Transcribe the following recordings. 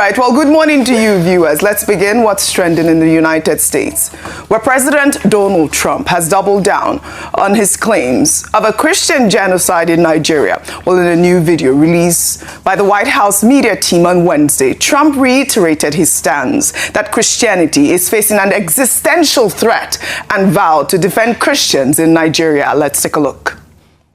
right, well, good morning to you, viewers. Let's begin what's trending in the United States, where President Donald Trump has doubled down on his claims of a Christian genocide in Nigeria. Well, in a new video released by the White House media team on Wednesday, Trump reiterated his stance that Christianity is facing an existential threat and vowed to defend Christians in Nigeria. Let's take a look.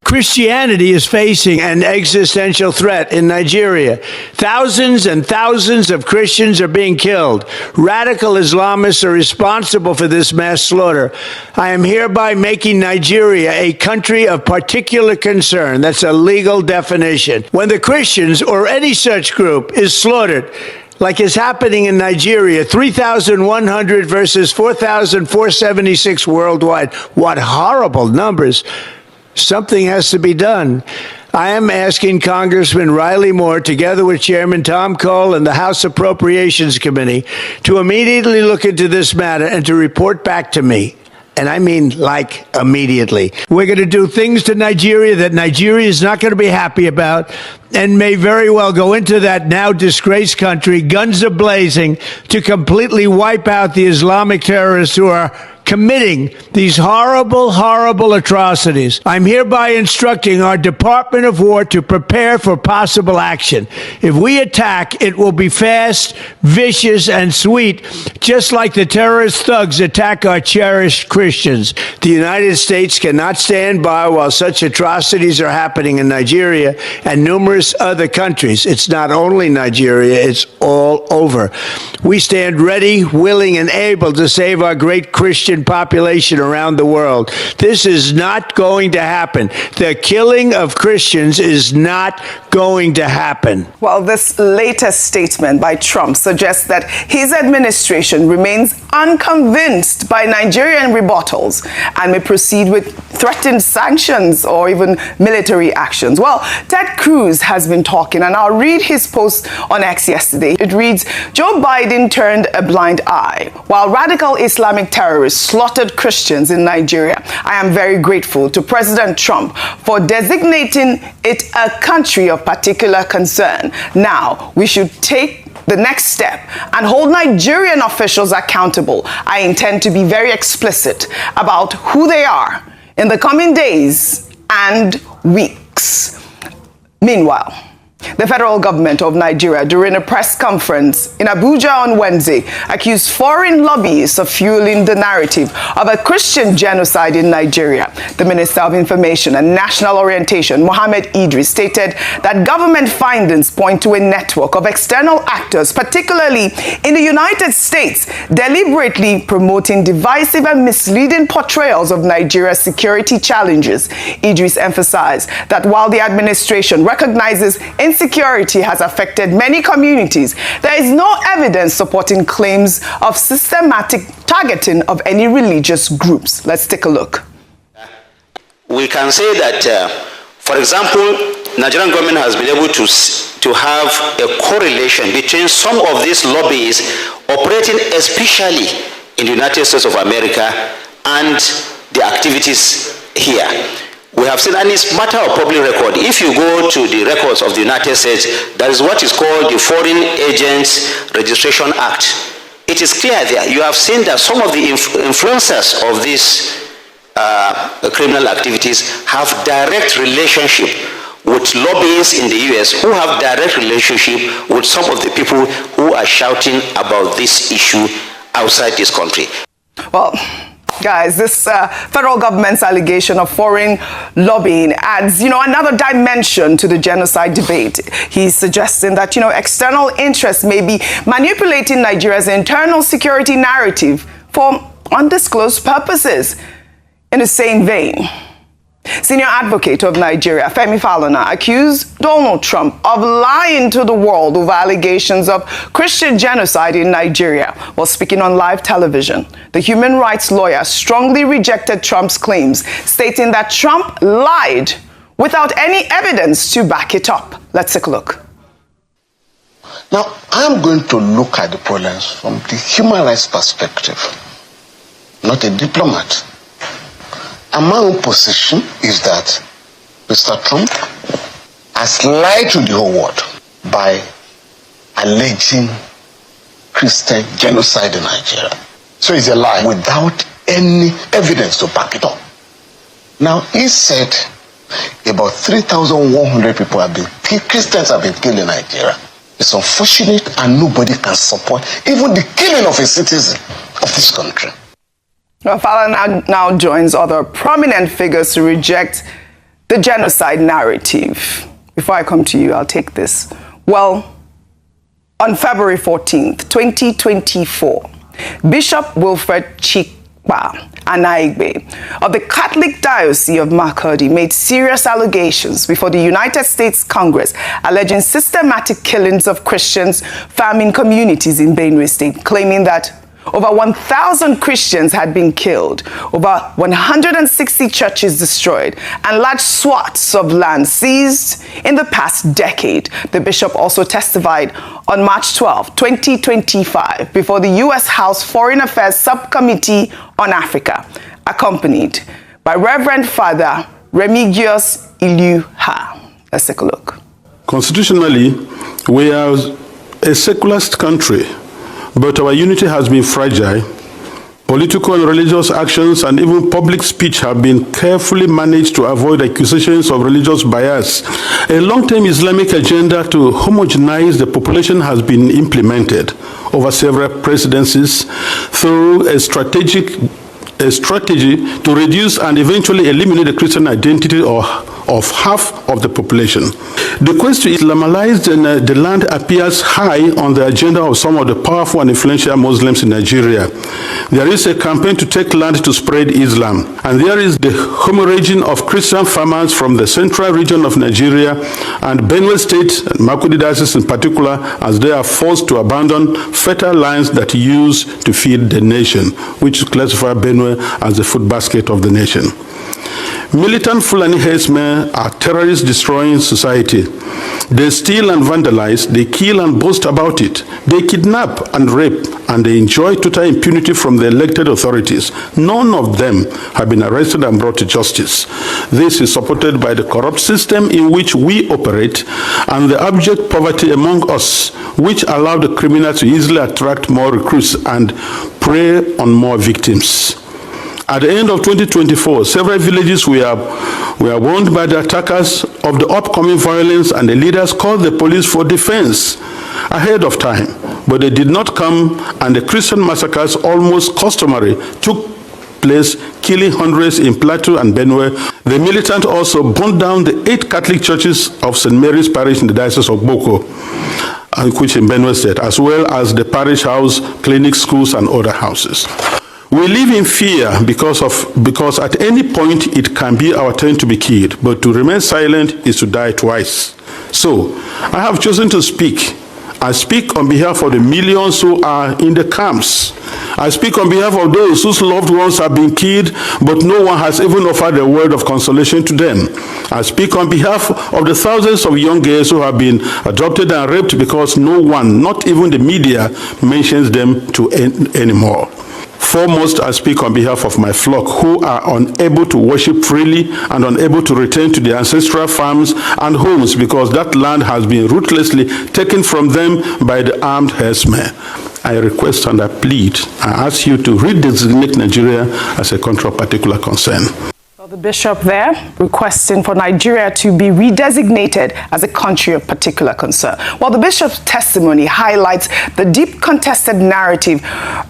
Christianity is facing an existential threat in Nigeria. Thousands and thousands of Christians are being killed. Radical Islamists are responsible for this mass slaughter. I am hereby making Nigeria a country of particular concern. That's a legal definition. When the Christians or any such group is slaughtered, like is happening in Nigeria, 3,100 versus 4,476 worldwide. What horrible numbers. Something has to be done. I am asking Congressman Riley Moore, together with Chairman Tom Cole and the House Appropriations Committee, to immediately look into this matter and to report back to me. And I mean, like, immediately. We're going to do things to Nigeria that Nigeria is not going to be happy about and may very well go into that now disgraced country, guns a-blazing, to completely wipe out the Islamic terrorists who are committing these horrible, horrible atrocities. I'm hereby instructing our Department of War to prepare for possible action. If we attack, it will be fast, vicious, and sweet, just like the terrorist thugs attack our cherished Christians. The United States cannot stand by while such atrocities are happening in Nigeria and numerous other countries. It's not only Nigeria, it's all over. We stand ready, willing, and able to save our great Christian population around the world. This is not going to happen. The killing of Christians is not going to happen. Well, this latest statement by Trump suggests that his administration remains unconvinced by Nigerian rebuttals and may proceed with threatened sanctions or even military actions. Well, Ted Cruz has been talking, and I'll read his post on X yesterday. It reads, Joe Biden turned a blind eye while radical Islamic terrorists slaughtered Christians in Nigeria. I am very grateful to President Trump for designating it a country of particular concern. Now, we should take the next step and hold Nigerian officials accountable. I intend to be very explicit about who they are in the coming days and weeks. Meanwhile, the federal government of Nigeria, during a press conference in Abuja on Wednesday, accused foreign lobbyists of fueling the narrative of a Christian genocide in Nigeria. The Minister of Information and National Orientation, Mohammed Idris, stated that government findings point to a network of external actors, particularly in the United States, deliberately promoting divisive and misleading portrayals of Nigeria's security challenges. Idris emphasized that while the administration recognizes insecurity has affected many communities, there is no evidence supporting claims of systematic targeting of any religious groups. Let's take a look. We can say that, for example, Nigerian government has been able to have a correlation between some of these lobbies operating especially in the United States of America and the activities here. We have seen, and it's matter of public record. If you go to the records of the United States, there is what is called the Foreign Agents Registration Act. It is clear there. You have seen that some of the influencers of these criminal activities have direct relationship with lobbyists in the US who have direct relationship with some of the people who are shouting about this issue outside this country. Well, guys, this federal government's allegation of foreign lobbying adds, another dimension to the genocide debate. He's suggesting that, external interests may be manipulating Nigeria's internal security narrative for undisclosed purposes. In the same vein, senior advocate of Nigeria, Femi Falana, accused Donald Trump of lying to the world over allegations of Christian genocide in Nigeria. While speaking on live television, the human rights lawyer strongly rejected Trump's claims, stating that Trump lied without any evidence to back it up. Let's take a look. Now, I'm going to look at the problems from the human rights perspective, not a diplomat. And my own position is that Mr. Trump has lied to the whole world by alleging Christian genocide in Nigeria. So it's a lie without any evidence to back it up. Now, he said about 3,100 people have been killed, Christians have been killed in Nigeria. It's unfortunate and nobody can support even the killing of a citizen of this country. Well, Falana now joins other prominent figures to reject the genocide narrative. Before I come to you, I'll take this. Well, on February 14th, 2024, Bishop Wilfred Chikpa Anagbe of the Catholic Diocese of Makurdi made serious allegations before the United States Congress alleging systematic killings of Christians farming communities in Benue State, claiming that over 1,000 Christians had been killed, over 160 churches destroyed, and large swaths of land seized in the past decade. The bishop also testified on March 12, 2025, before the U.S. House Foreign Affairs Subcommittee on Africa, accompanied by Reverend Father Remigius Iluha. Let's take a look. Constitutionally, we are a secularist country, but our unity has been fragile. Political and religious actions and even public speech have been carefully managed to avoid accusations of religious bias. A long-term Islamic agenda to homogenize the population has been implemented over several presidencies through a strategy to reduce and eventually eliminate the Christian identity of half of the population. The quest to Islamicize the land appears high on the agenda of some of the powerful and influential Muslims in Nigeria. There is a campaign to take land to spread Islam, and there is the hemorrhaging of Christian farmers from the central region of Nigeria and Benue State, and Makurdi Diocese in particular, as they are forced to abandon fertile lands that used to feed the nation, which classify Benue as the food basket of the nation. Militant Fulani herdsmen are terrorists destroying society. They steal and vandalize, they kill and boast about it. They kidnap and rape, and they enjoy total impunity from the elected authorities. None of them have been arrested and brought to justice. This is supported by the corrupt system in which we operate and the abject poverty among us, which allow the criminals to easily attract more recruits and prey on more victims. At the end of 2024, several villages were warned by the attackers of the upcoming violence, and the leaders called the police for defense ahead of time. But they did not come, and the Christian massacres, almost customary, took place, killing hundreds in Plateau and Benue. The militant also burned down the 8 Catholic churches of St. Mary's Parish in the Diocese of Boko, which in Benue State, as well as the parish house, clinics, schools, and other houses. We live in fear because at any point it can be our turn to be killed, but to remain silent is to die twice. So, I have chosen to speak. I speak on behalf of the millions who are in the camps. I speak on behalf of those whose loved ones have been killed, but no one has even offered a word of consolation to them. I speak on behalf of the thousands of young girls who have been adopted and raped because no one, not even the media, mentions them anymore. Foremost, I speak on behalf of my flock who are unable to worship freely and unable to return to their ancestral farms and homes because that land has been ruthlessly taken from them by the armed herdsmen. I request and I plead, I ask you to redesignate Nigeria as a country of particular concern. The bishop there requesting for Nigeria to be redesignated as a country of particular concern. While the bishop's testimony highlights the deep contested narrative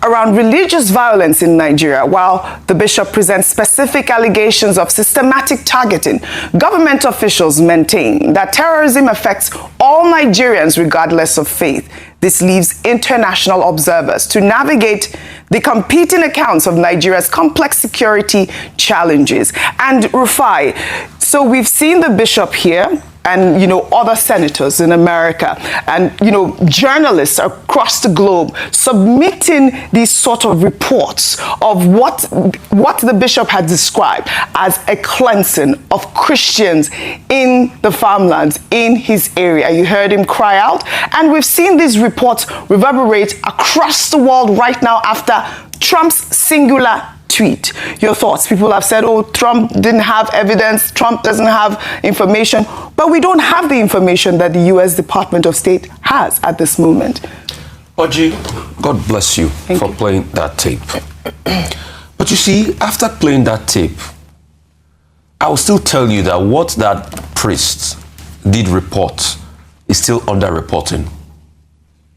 around religious violence in Nigeria, while the bishop presents specific allegations of systematic targeting, government officials maintain that terrorism affects all Nigerians regardless of faith. This leaves international observers to navigate the competing accounts of Nigeria's complex security challenges. And Rufai, so we've seen the bishop here and, other senators in America and, journalists across the globe submitting these sort of reports of what the bishop had described as a cleansing of Christians in the farmlands in his area. You heard him cry out, and we've seen these reports reverberate across the world right now after Trump's singular tweet. Your thoughts? People have said, oh, Trump didn't have evidence, Trump doesn't have information, but we don't have the information that the U.S. Department of State has at this moment. Oji, God bless you for playing that tape. But you see, after playing that tape, I will still tell you that what that priest did report is still underreporting,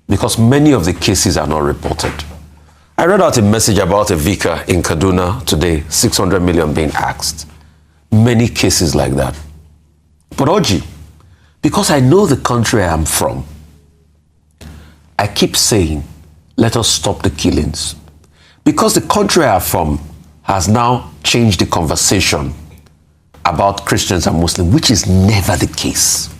because many of the cases are not reported. I read out a message about a vicar in Kaduna today, 600 million being asked. Many cases like that. But Oji, because I know the country I am from, I keep saying, let us stop the killings. Because the country I am from has now changed the conversation about Christians and Muslims, which is never the case.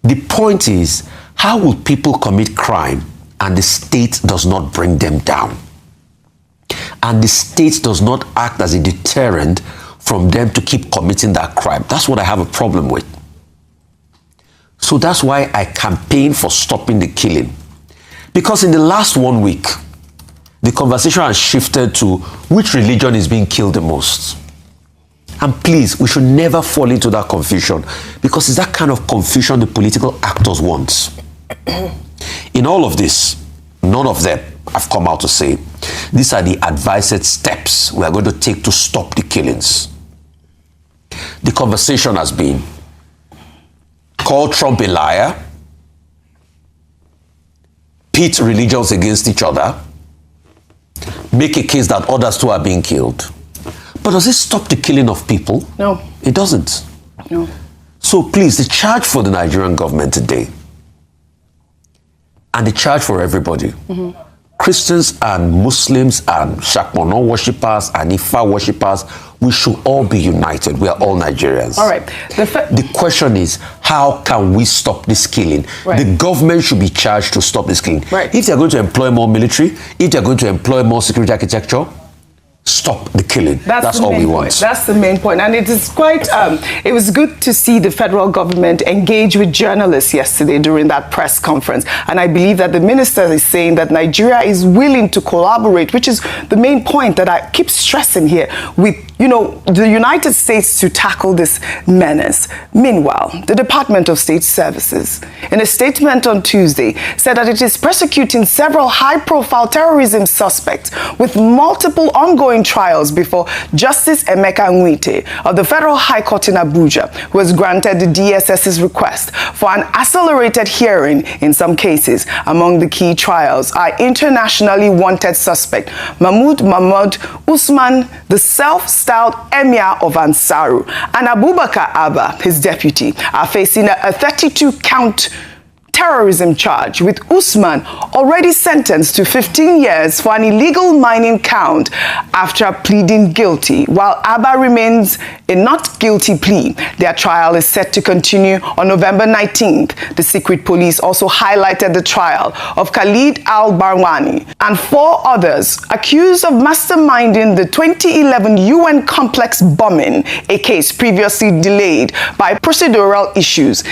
The point is, how will people commit crime and the state does not bring them down? And the state does not act as a deterrent from them to keep committing that crime. That's what I have a problem with. So that's why I campaign for stopping the killing. Because in the last 1 week, the conversation has shifted to which religion is being killed the most. And please, we should never fall into that confusion, because it's that kind of confusion the political actors want. In all of this, none of them have come out to say, these are the advised steps we are going to take to stop the killings. The conversation has been, call Trump a liar, pit religions against each other, make a case that others too are being killed. But does it stop the killing of people? No. It doesn't. No. So please, the charge for the Nigerian government today, and the charge for everybody, Christians and Muslims and Shakmono worshippers and Ifa worshippers, we should all be united. We are all Nigerians. All right. The question is, how can we stop this killing? Right. The government should be charged to stop this killing. Right. If they're going to employ more military, if they're going to employ more security architecture, stop the killing. That's all we want. That's the main point. And it is quite, it was good to see the federal government engage with journalists yesterday during that press conference. And I believe that the minister is saying that Nigeria is willing to collaborate, which is the main point that I keep stressing here, with, you know, the United States to tackle this menace. Meanwhile, the Department of State Services, in a statement on Tuesday, said that it is prosecuting several high-profile terrorism suspects with multiple ongoing trials before Justice Emeka Nwite of the Federal High Court in Abuja, who has granted the DSS's request for an accelerated hearing in some cases. Among the key trials are internationally wanted suspect Mahmoud Usman, the self-styled Emir of Ansaru, and Abubakar Abba, his deputy, are facing a 32-count terrorism charge, with Usman already sentenced to 15 years for an illegal mining count after pleading guilty, while Abba remains a not guilty plea. Their trial is set to continue on November 19th. The secret police also highlighted the trial of Khalid al-Barwani and 4 others accused of masterminding the 2011 UN complex bombing, a case previously delayed by procedural issues.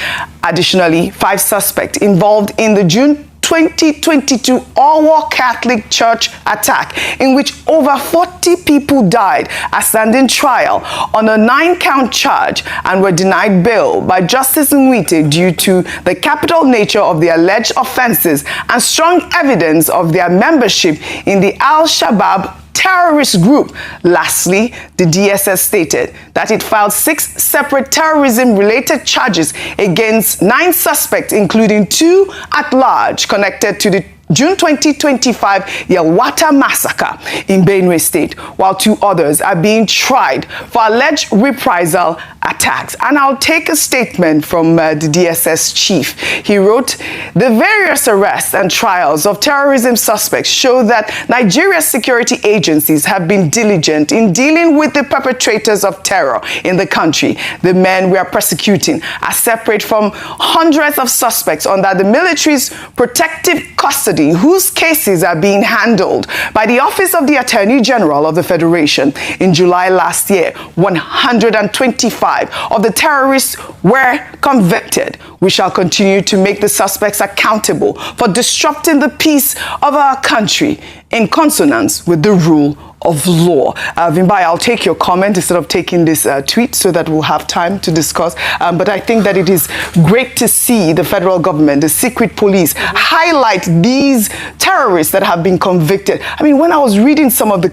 Additionally, 5 suspects involved in the June 2022 Owo Catholic Church attack, in which over 40 people died, are standing trial on a 9-count charge and were denied bail by Justice Nwite due to the capital nature of the alleged offenses and strong evidence of their membership in the Al-Shabaab terrorist group. Lastly, the DSS stated that it filed 6 separate terrorism-related charges against 9 suspects, including 2 at large connected to the June 2025 Yawata massacre in Benue State, while 2 others are being tried for alleged reprisal attacks. And I'll take a statement from the DSS chief. He wrote, "The various arrests and trials of terrorism suspects show that Nigeria's security agencies have been diligent in dealing with the perpetrators of terror in the country. The men we are prosecuting are separate from hundreds of suspects under the military's protective custody, whose cases are being handled by the Office of the Attorney General of the Federation. In July last year, 125 of the terrorists were convicted. We shall continue to make the suspects accountable for disrupting the peace of our country in consonance with the rule of law. Vimbai, I'll take your comment instead of taking this tweet so that we'll have time to discuss. But I think that it is great to see the federal government, the secret police, highlight these terrorists that have been convicted. I mean, when I was reading some of the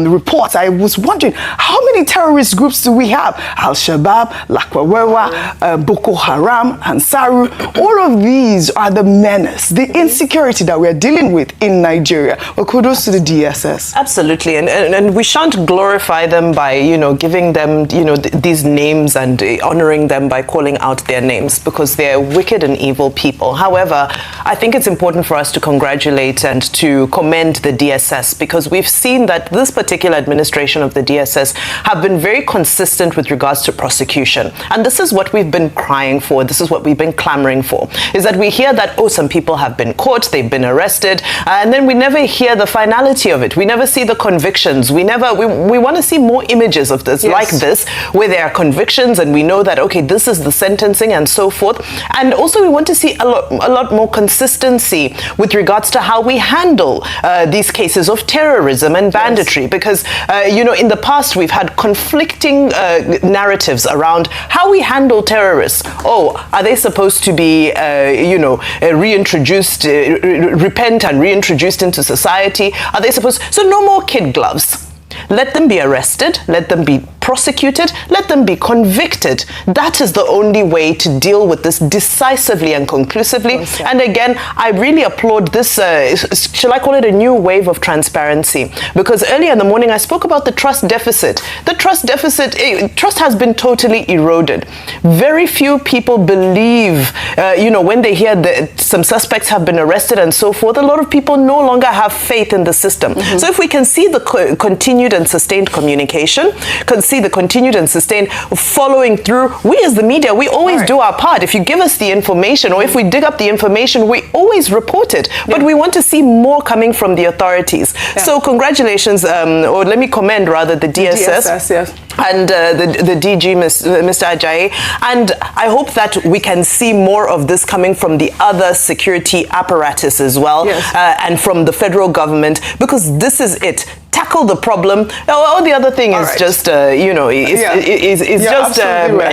reports, I was wondering, how many terrorist groups do we have? Al-Shabaab, Lakwawewa, Boko Haram, Ansaru. All of these are the menace, the insecurity that we're dealing with in Nigeria. Well, kudos to the DSS. Absolutely. And we shan't glorify them by, giving them, these names and honoring them by calling out their names, because they're wicked and evil people. However, I think it's important for us to congratulate and to commend the DSS, because we've seen that this particular administration of the DSS have been very consistent with regards to prosecution. And this is what we've been crying for. This is what we've been clamoring for, is that we hear that, some people have been caught, they've been arrested, and then we never hear the finality of it. We never see the convictions. We want to see more images of this, like this, where there are convictions and we know that, okay, this is the sentencing and so forth. And also we want to see a lot more consistency with regards to how we handle these cases of terrorism and banditry, because, in the past we've had conflicting narratives around how we handle terrorists. Are they supposed to be, reintroduced, repent and reintroduced into society? Are they supposed, so no more kid gloves. Let them be arrested, let them be prosecuted, let them be convicted. That is the only way to deal with this decisively and conclusively. And again, I really applaud this, shall I call it a new wave of transparency? Because earlier in the morning, I spoke about the trust deficit. The trust deficit, trust has been totally eroded. Very few people believe, when they hear that some suspects have been arrested and so forth, a lot of people no longer have faith in the system. So if we can see the continued and sustained communication, can see the continued and sustained following through. We as the media, we always do our part. If you give us the information, or if we dig up the information, we always report it. But we want to see more coming from the authorities. So congratulations, or let me commend rather the DSS. And the DG, Mr. Ajayi. And I hope that we can see more of this coming from the other security apparatus as well, and from the federal government, because this is it. Tackle the problem. All the other thing is just,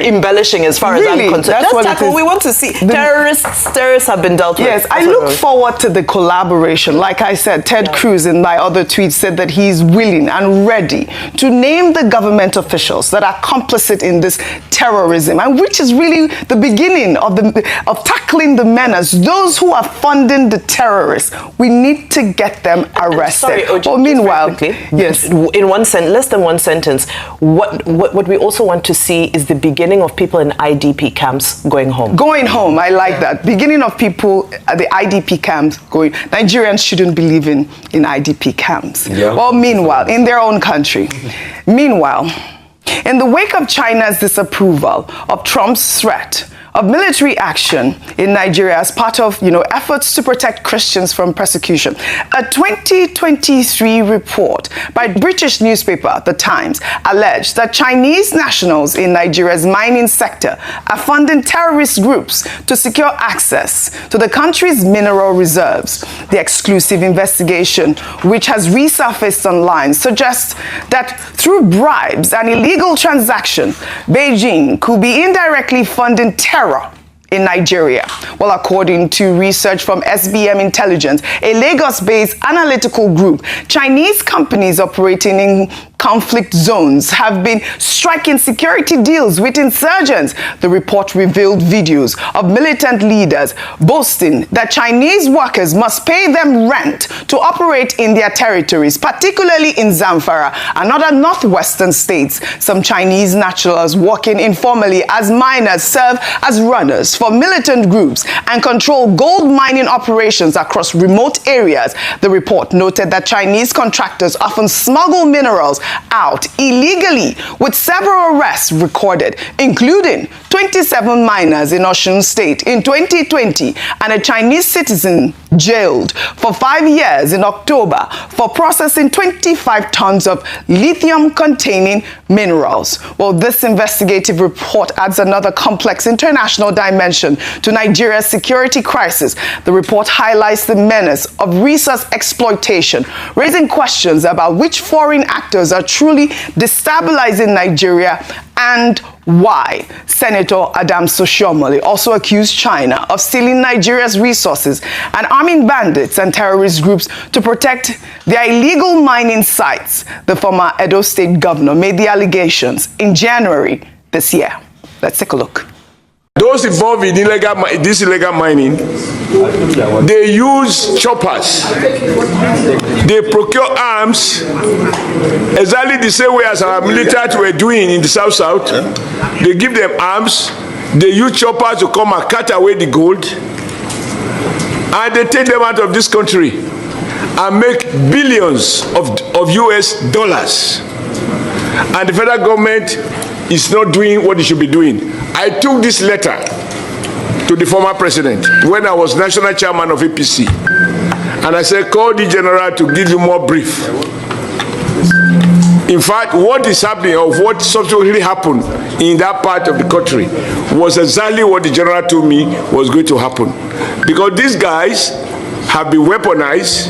embellishing as far as I'm concerned. That's what tackle. We want to see. Terrorists have been dealt with. Yes, I look forward to the collaboration. Like I said, Ted Cruz in my other tweet said that he's willing and ready to name the government officials that are complicit in this terrorism, and which is really the beginning of tackling the menace. Those who are funding the terrorists, we need to get them arrested. Sorry, Ojukwu, meanwhile, yes, in less than one sentence, what we also want to see is the beginning of people in IDP camps going home. Going home, I like that. Beginning of people at the IDP camps going. Nigerians shouldn't be living in IDP camps. Well, meanwhile, in their own country. Meanwhile, in the wake of China's disapproval of Trump's threat of military action in Nigeria as part of, efforts to protect Christians from persecution, a 2023 report by British newspaper The Times alleged that Chinese nationals in Nigeria's mining sector are funding terrorist groups to secure access to the country's mineral reserves. The exclusive investigation, which has resurfaced online, suggests that through bribes and illegal transactions, Beijing could be indirectly funding terror in Nigeria. Well, according to research from SBM Intelligence, a Lagos-based analytical group, Chinese companies operating in conflict zones have been striking security deals with insurgents. The report revealed videos of militant leaders boasting that Chinese workers must pay them rent to operate in their territories, particularly in Zamfara and other northwestern states. Some Chinese nationals working informally as miners serve as runners for militant groups and control gold mining operations across remote areas. The report noted that Chinese contractors often smuggle minerals out illegally, with several arrests recorded, including 27 minors in Osun State in 2020 and a Chinese citizen jailed for 5 years in October for processing 25 tons of lithium-containing minerals. Well, this investigative report adds another complex international dimension to Nigeria's security crisis. The report highlights the menace of resource exploitation, raising questions about which foreign actors are truly destabilizing Nigeria and why. Senator Adams Oshiomhole also accused China of stealing Nigeria's resources and arming bandits and terrorist groups to protect their illegal mining sites. The former Edo State governor made the allegations in January this year. Let's take a look. Those involved in this illegal mining, they use choppers. They procure arms exactly the same way as our military were doing in the South. They give them arms. They use choppers to come and cut away the gold. And they take them out of this country and make billions of US dollars. And the federal government is not doing what it should be doing. I took this letter to the former president when I was national chairman of APC, and I said, call the general to give you more brief. In fact, what is happening, or what subsequently happened in that part of the country, was exactly what the general told me was going to happen. Because these guys have been weaponized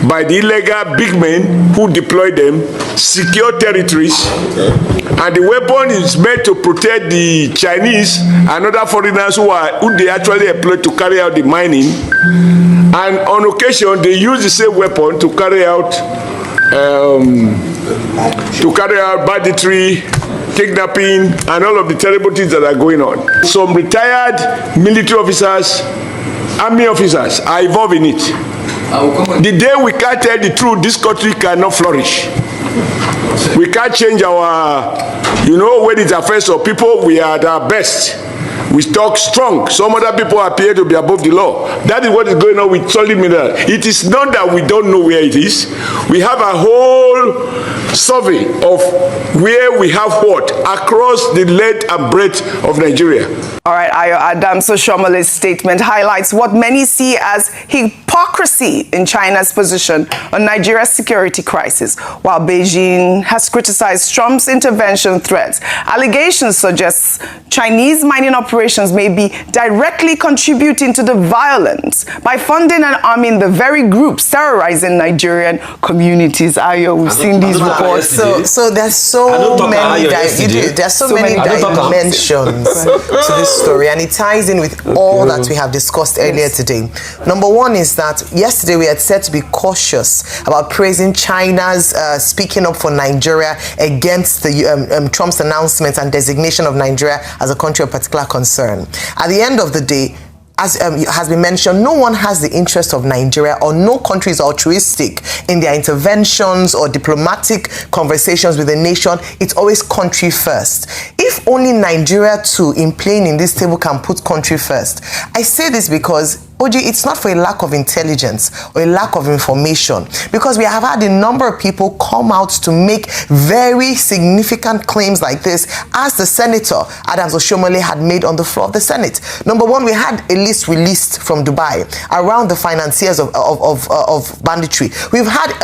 by the illegal big men who deploy them, secure territories, and the weapon is meant to protect the Chinese and other foreigners who they actually employ to carry out the mining. And on occasion, they use the same weapon to carry out banditry, kidnapping, and all of the terrible things that are going on. Some retired military officers, army officers are involved in it. The day we can't tell the truth, this country cannot flourish. We can't change our, when it affects our people, we are at our best. We talk strong. Some other people appear to be above the law. That is what is going on with solid mineral. It is not that we don't know where it is. We have a whole survey of where we have what across the length and breadth of Nigeria. All right, Ayo Adams Oshiomhole's statement highlights what many see as hypocrisy in China's position on Nigeria's security crisis. While Beijing has criticized Trump's intervention threats, allegations suggest Chinese mining operations may be directly contributing to the violence by funding and arming the very groups terrorizing Nigerian communities. Ayo, we've seen these reports. So there's so many dimensions to this story, and it ties in with all that we have discussed earlier today. Number one is that yesterday we had said to be cautious about praising China's speaking up for Nigeria against the Trump's announcement and designation of Nigeria as a country of particular concern. At the end of the day, as has been mentioned, no one has the interest of Nigeria, or no country is altruistic in their interventions or diplomatic conversations with a nation. It's always country first. If only Nigeria too, in playing in this table, can put country first. I say this because Oji, it's not for a lack of intelligence or a lack of information, because we have had a number of people come out to make very significant claims like this, as the Senator Adams Oshiomhole had made on the floor of the Senate. Number one, we had a list released from Dubai around the financiers of banditry. We've had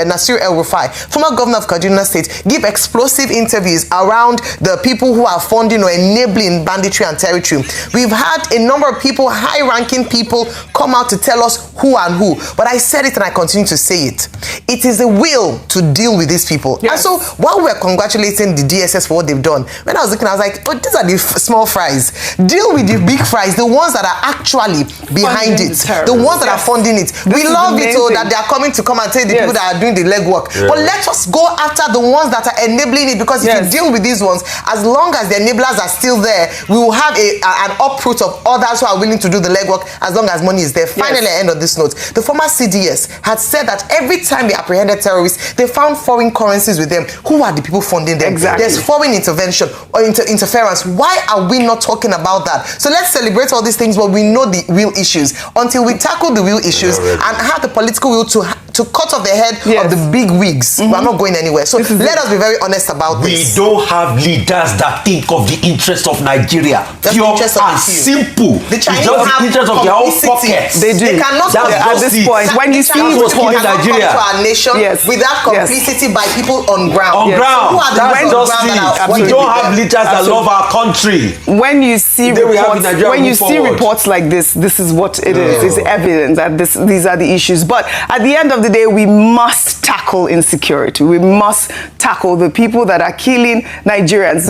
Nasir El-Rufai, former governor of Kaduna State, give explosive interviews around the people who are funding or enabling banditry and territory. We've had a number of people, high-ranking people, come out to tell us who and who. But I said it and I continue to say it. It is the will to deal with these people. Yes. And so while we're congratulating the DSS for what they've done, when I was looking, I was like, oh, these are the small fries. Deal with the big fries, the ones that are actually behind it, the ones that are funding it. We love it, that they are coming to come and tell the people that are doing the legwork. Yeah. But let us go after the ones that are enabling it, because if you deal with these ones, as long as the enablers are still there, we will have an uproot of others who are willing to do the legwork, as long as money is there. Finally, at the end of this note, the former CDS had said that every time they apprehended terrorists, they found foreign currencies with them. Who are the people funding them? Exactly. There's foreign intervention or interference. Why are we not talking about that? So let's celebrate all these things, but we know the real issues. Until we tackle the real issues and have the political will to to cut off the head Yes. of the big wigs. We're not going anywhere. So let us be very honest about We this. don't have leaders that think of the interest of Nigeria. Just the Pure interest of and the few. simple. The Chinese it's just have the interest of their own complicity. pockets. They do. They cannot That's come at this it. point. When you The see Chinese what's killing cannot Nigeria. come to our nation Yes. without Yes. complicity by people on ground. On Yes. ground. Who are the That's ones on just ground it. that are We working don't with have them? leaders that love our country. When you see Then we have reports, Nigeria when you move see forward. reports like this is what it is. It's evidence that these are the issues. But at the end of the day, we must tackle insecurity. We must tackle the people that are killing Nigerians.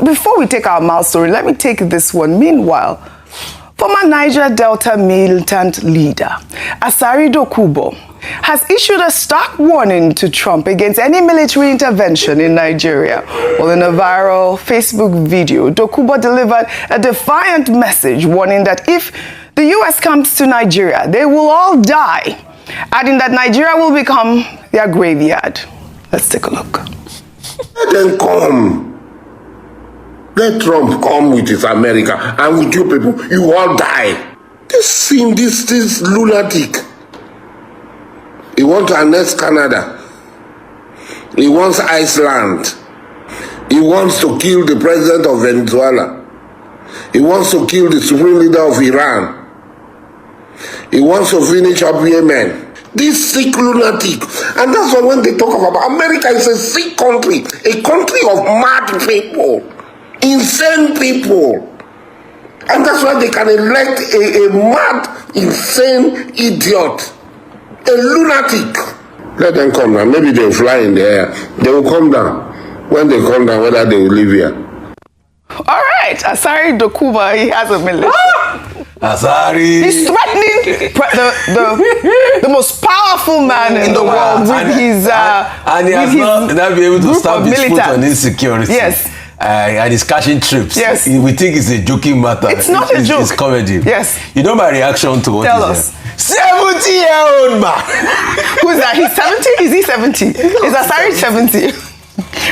Before we take our mouth story, let me take this one. Meanwhile, former Niger Delta militant leader Asari Dokubo has issued a stark warning to Trump against any military intervention in Nigeria. Well, in a viral Facebook video, Dokubo delivered a defiant message warning that if the U.S. comes to Nigeria, they will all die, adding that Nigeria will become their graveyard. Let's take a look. Let them come. Let Trump come with his America, and with you people, you all die. This lunatic. He wants to annex Canada. He wants Iceland. He wants to kill the president of Venezuela. He wants to kill the supreme leader of Iran. He wants to finish up Yemen. This sick lunatic. And that's why when they talk about America, is a sick country. A country of mad people. Insane people. And that's why they can elect a mad, insane idiot. A lunatic. Let them come down. Maybe they'll fly in the air. They will come down. When they come down, whether they will live here. All right, Asari Dokubo, he has a militia. Asari. He's threatening the most powerful man in the world with his and he has not been able to stop his foot on insecurity. Yes. And he's cashing trips. Yes. We think it's a joking matter. It's not a joke. It's comedy. Yes. You know my reaction to what Tell he us. said? 70-year-old man. Who is that? He's 70? Is he 70? Is Asari 70?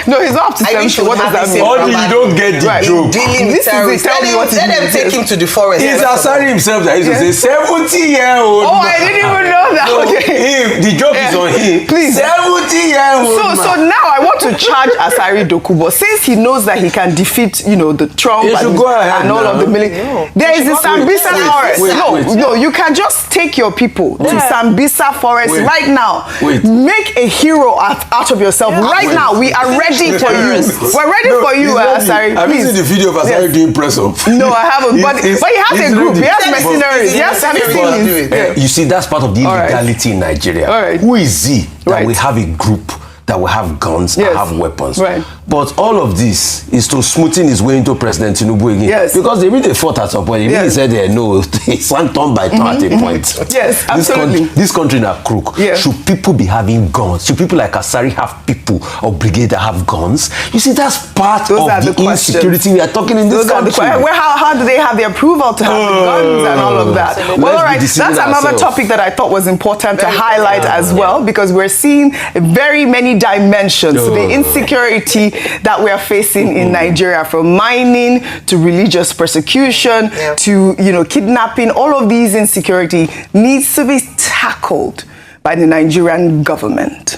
No, he's not up to 70. What does that mean? All you don't get the joke. Dealing with This is terrorists. the- tell me what it Let them means. take him to the forest. It's first of all. Asari himself that used to say 70-year-old Oh, man. I didn't even know that. No, Okay. him, the joke is on him. Please. 70-year-old man. So now I want to charge Asari Dokubo, since he knows that he can defeat, the Trump He should go ahead and all now. of the military. There is the Sambisa forest. No, you can just take your people to Sambisa forest right now. Make a hero out of yourself. Right now, we are ready for you. We're ready for you, Asari. Have you seen the video of Asari doing press up? No, I haven't. But he has a group. He has mercenaries. Yes, have you seen his? You see, that's part of the illegality in Nigeria. All right. Who is he that Right. we have a group that will have guns and have weapons? Right. But all of this is to smoothing his way into President Tinubu again. Yes. Because they really fought at some point. They really said no, it's one turn by turn at a point. Yes, absolutely. This country in a crook. Yes. Should people be having guns? Should people like Asari have people or brigade that have guns? You see, that's part Those are of the the insecurity we are talking in this country. How do they have the approval to have the guns and all of that? Well, all right, that's another topic that I thought was important to highlight as well, because we're seeing very many dimensions to the insecurity that we are facing in Nigeria, from mining to religious persecution to kidnapping. All of these insecurity needs to be tackled by the Nigerian government.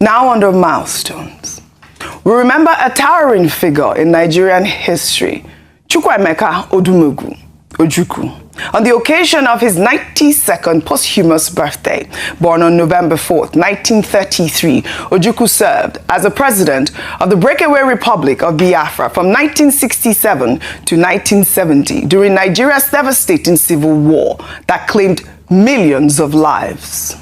Now, under milestones, we remember a towering figure in Nigerian history, Chukwuemeka Ojukwu, on the occasion of his 92nd posthumous birthday. Born on November 4th, 1933, Ojukwu served as the president of the breakaway Republic of Biafra from 1967 to 1970 during Nigeria's devastating civil war that claimed millions of lives.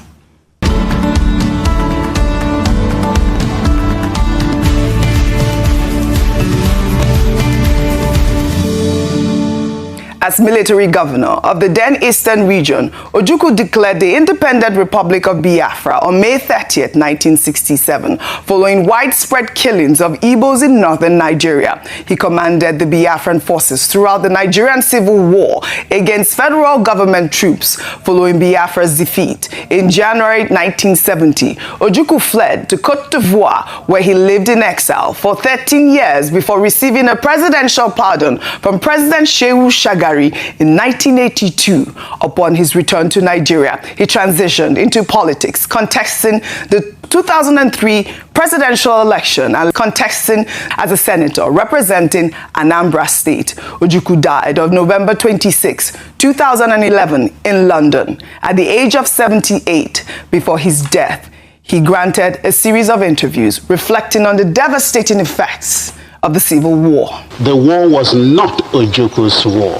As military governor of the then Eastern region, Ojukwu declared the independent Republic of Biafra on May 30th, 1967, following widespread killings of Igbos in northern Nigeria. He commanded the Biafran forces throughout the Nigerian Civil War against federal government troops. Following Biafra's defeat in January 1970, Ojukwu fled to Côte d'Ivoire, where he lived in exile for 13 years before receiving a presidential pardon from President Shehu Shagari Buhari in 1982 upon his return to Nigeria. He transitioned into politics, contesting the 2003 presidential election and contesting as a senator representing Anambra State. Ojukwu died on November 26, 2011 in London at the age of 78. Before his death, he granted a series of interviews reflecting on the devastating effects of the civil war. The war was not Ojukwu's war.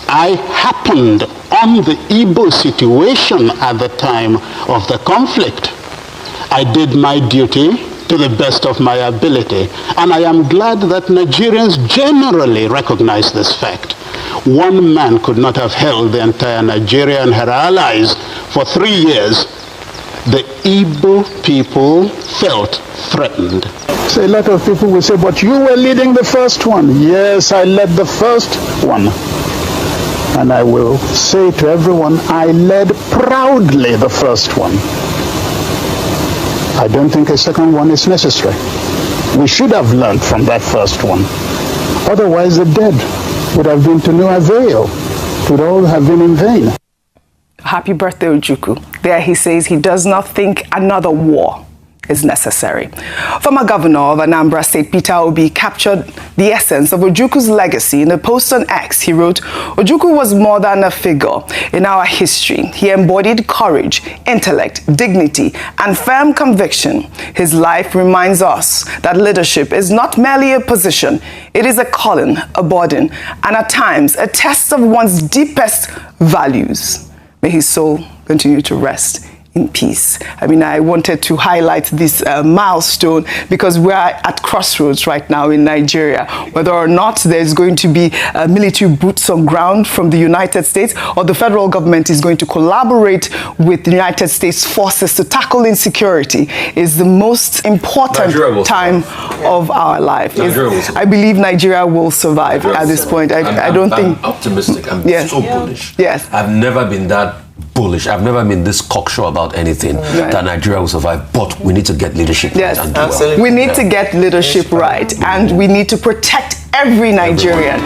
I happened on the Igbo situation at the time of the conflict. I did my duty to the best of my ability, and I am glad that Nigerians generally recognize this fact. One man could not have held the entire Nigeria and her allies for 3 years. The Igbo people felt threatened. So a lot of people will say, but you were leading the first one. Yes, I led the first one. And I will say to everyone, I led proudly the first one. I don't think a second one is necessary. We should have learned from that first one. Otherwise, the dead would have been to no avail. It would all have been in vain. Happy birthday, Ojukwu. There he says he does not think another war is necessary. Former governor of Anambra State, Peter Obi, captured the essence of Ojukwu's legacy in a post on X. He wrote, Ojukwu was more than a figure in our history. He embodied courage, intellect, dignity, and firm conviction. His life reminds us that leadership is not merely a position. It is a calling, a burden, and at times a test of one's deepest values. May his soul continue to rest in peace. I mean, I wanted to highlight this milestone because we're at crossroads right now in Nigeria, whether or not there's going to be military boots on ground from the United States or the federal government is going to collaborate with the United States forces to tackle insecurity is the most important time of our life. I believe Nigeria will survive at this point. I don't think... I'm optimistic. I'm so bullish. Yes. I've never been that bullish. I've never been this cocksure about anything that Nigeria will survive, but we need to get leadership right and do well. We need to get leadership right, and we need to protect every Nigerian.